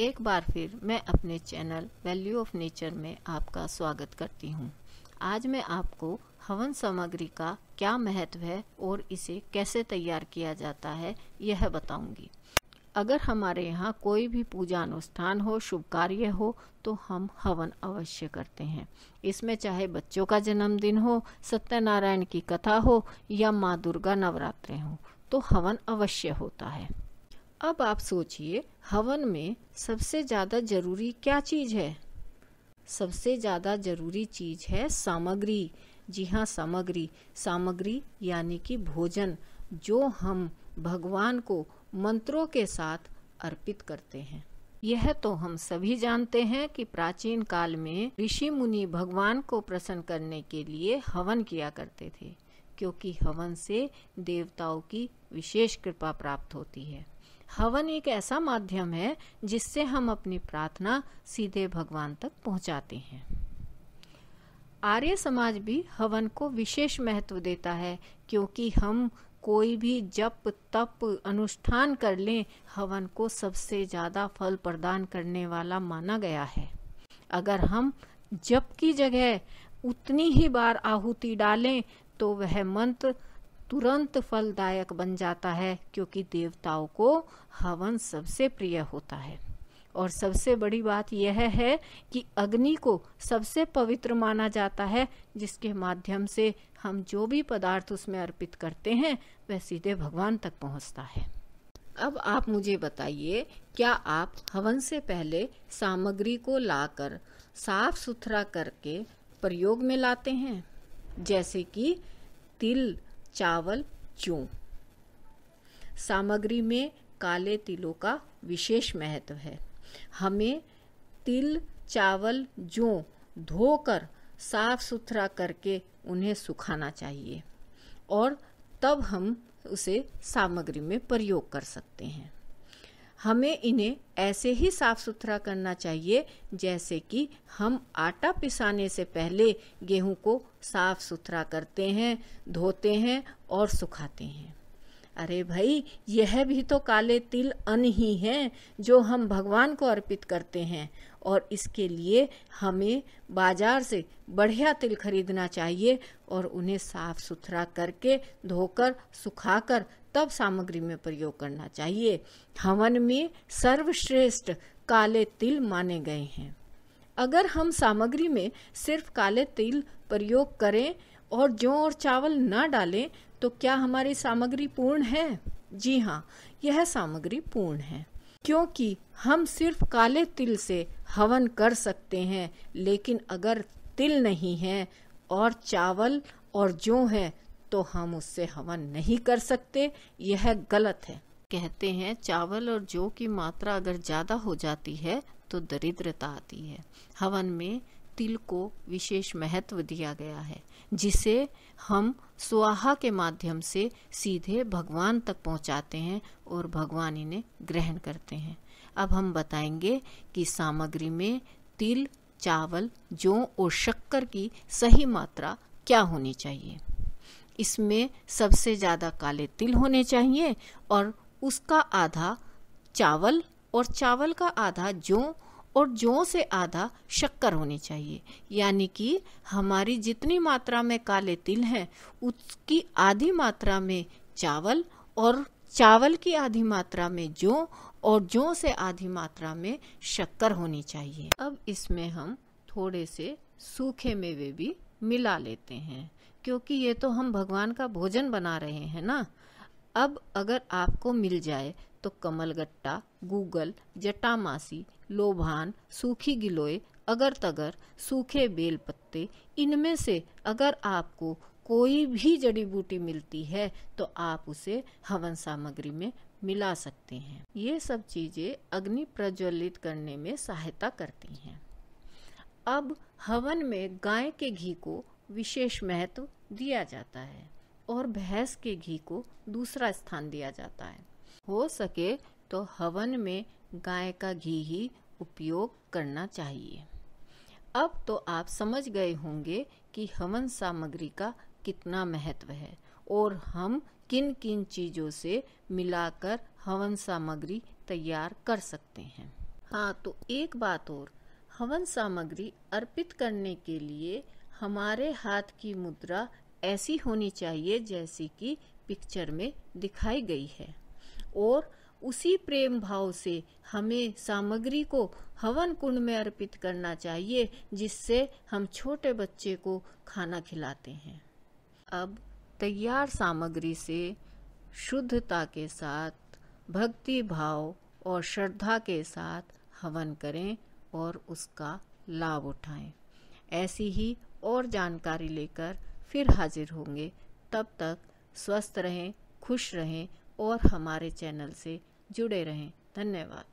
एक बार फिर मैं अपने चैनल वैल्यू ऑफ नेचर में आपका स्वागत करती हूँ। आज मैं आपको हवन सामग्री का क्या महत्व है और इसे कैसे तैयार किया जाता है यह बताऊंगी। अगर हमारे यहाँ कोई भी पूजा अनुष्ठान हो, शुभ कार्य हो तो हम हवन अवश्य करते हैं। इसमें चाहे बच्चों का जन्मदिन हो, सत्यनारायण की कथा हो या माँ दुर्गा नवरात्रे हो तो हवन अवश्य होता है। अब आप सोचिए, हवन में सबसे ज़्यादा जरूरी क्या चीज़ है? सबसे ज़्यादा जरूरी चीज़ है सामग्री। जी हाँ, सामग्री यानी कि भोजन, जो हम भगवान को मंत्रों के साथ अर्पित करते हैं। यह तो हम सभी जानते हैं कि प्राचीन काल में ऋषि मुनि भगवान को प्रसन्न करने के लिए हवन किया करते थे, क्योंकि हवन से देवताओं की विशेष कृपा प्राप्त होती है। हवन एक ऐसा माध्यम है जिससे हम अपनी प्रार्थना सीधे भगवान तक पहुंचाते हैं। आर्य समाज भी हवन को विशेष महत्व देता है, क्योंकि हम कोई भी जप तप अनुष्ठान कर लें, हवन को सबसे ज्यादा फल प्रदान करने वाला माना गया है। अगर हम जप की जगह उतनी ही बार आहुति डालें तो वह मंत्र तुरंत फलदायक बन जाता है, क्योंकि देवताओं को हवन सबसे प्रिय होता है। और सबसे बड़ी बात यह है कि अग्नि को सबसे पवित्र माना जाता है, जिसके माध्यम से हम जो भी पदार्थ उसमें अर्पित करते हैं वह सीधे भगवान तक पहुंचता है। अब आप मुझे बताइए, क्या आप हवन से पहले सामग्री को लाकर साफ सुथरा करके प्रयोग में लाते हैं? जैसे कि तिल, चावल, जौ। सामग्री में काले तिलों का विशेष महत्व है। हमें तिल, चावल, जौ धोकर साफ सुथरा करके उन्हें सुखाना चाहिए और तब हम उसे सामग्री में प्रयोग कर सकते हैं। हमें इन्हें ऐसे ही साफ सुथरा करना चाहिए जैसे कि हम आटा पिसाने से पहले गेहूं को साफ सुथरा करते हैं, धोते हैं और सुखाते हैं। अरे भाई, यह भी तो काले तिल अन्न ही हैं जो हम भगवान को अर्पित करते हैं, और इसके लिए हमें बाजार से बढ़िया तिल खरीदना चाहिए और उन्हें साफ सुथरा करके धोकर सुखाकर तब सामग्री में प्रयोग करना चाहिए। हवन में सर्वश्रेष्ठ काले तिल माने गए हैं। अगर हम सामग्री में सिर्फ काले तिल प्रयोग करें और जौ और चावल न डालें तो क्या हमारी सामग्री पूर्ण है? जी हाँ, यह सामग्री पूर्ण है, क्योंकि हम सिर्फ काले तिल से हवन कर सकते हैं, लेकिन अगर तिल नहीं है और चावल और जौ है तो हम उससे हवन नहीं कर सकते। यह गलत है। कहते हैं चावल और जौ की मात्रा अगर ज्यादा हो जाती है तो दरिद्रता आती है। हवन में तिल को विशेष महत्व दिया गया है, जिसे हम स्वाहा के माध्यम से सीधे भगवान तक पहुंचाते हैं और भगवान इन्हें ग्रहण करते हैं। अब हम बताएंगे कि सामग्री में तिल, चावल, जौ और शक्कर की सही मात्रा क्या होनी चाहिए। इसमें सबसे ज्यादा काले तिल होने चाहिए और उसका आधा चावल और चावल का आधा जौ और जौ से आधा शक्कर होनी चाहिए। यानी कि हमारी जितनी मात्रा में काले तिल हैं उसकी आधी मात्रा में चावल और चावल की आधी मात्रा में जौ और जौ से आधी मात्रा में शक्कर होनी चाहिए। अब इसमें हम थोड़े से सूखे मेवे भी मिला लेते हैं, क्योंकि ये तो हम भगवान का भोजन बना रहे हैं ना। अब अगर आपको मिल जाए तो कमलगट्टा, गूगल, जटामासी, लोभान, सूखी गिलोय, अगर तगर, सूखे बेल पत्ते, इनमें से अगर आपको कोई भी जड़ी बूटी मिलती है तो आप उसे हवन सामग्री में मिला सकते हैं। ये सब चीजें अग्नि प्रज्वलित करने में सहायता करती हैं। अब हवन में गाय के घी को विशेष महत्व दिया जाता है और भैंस के घी को दूसरा स्थान दिया जाता है। हो सके तो हवन में गाय का घी ही उपयोग करना चाहिए। अब तो आप समझ गए होंगे कि हवन सामग्री का कितना महत्व है और हम किन किन चीजों से मिलाकर हवन सामग्री तैयार कर सकते हैं। हाँ, तो एक बात और, हवन सामग्री अर्पित करने के लिए हमारे हाथ की मुद्रा ऐसी होनी चाहिए जैसी कि पिक्चर में दिखाई गई है, और उसी प्रेम भाव से हमें सामग्री को हवन कुंड में अर्पित करना चाहिए जिससे हम छोटे बच्चे को खाना खिलाते हैं। अब तैयार सामग्री से शुद्धता के साथ, भक्ति भाव और श्रद्धा के साथ हवन करें और उसका लाभ उठाएं। ऐसी ही और जानकारी लेकर फिर हाजिर होंगे। तब तक स्वस्थ रहें, खुश रहें और हमारे चैनल से जुड़े रहें। धन्यवाद।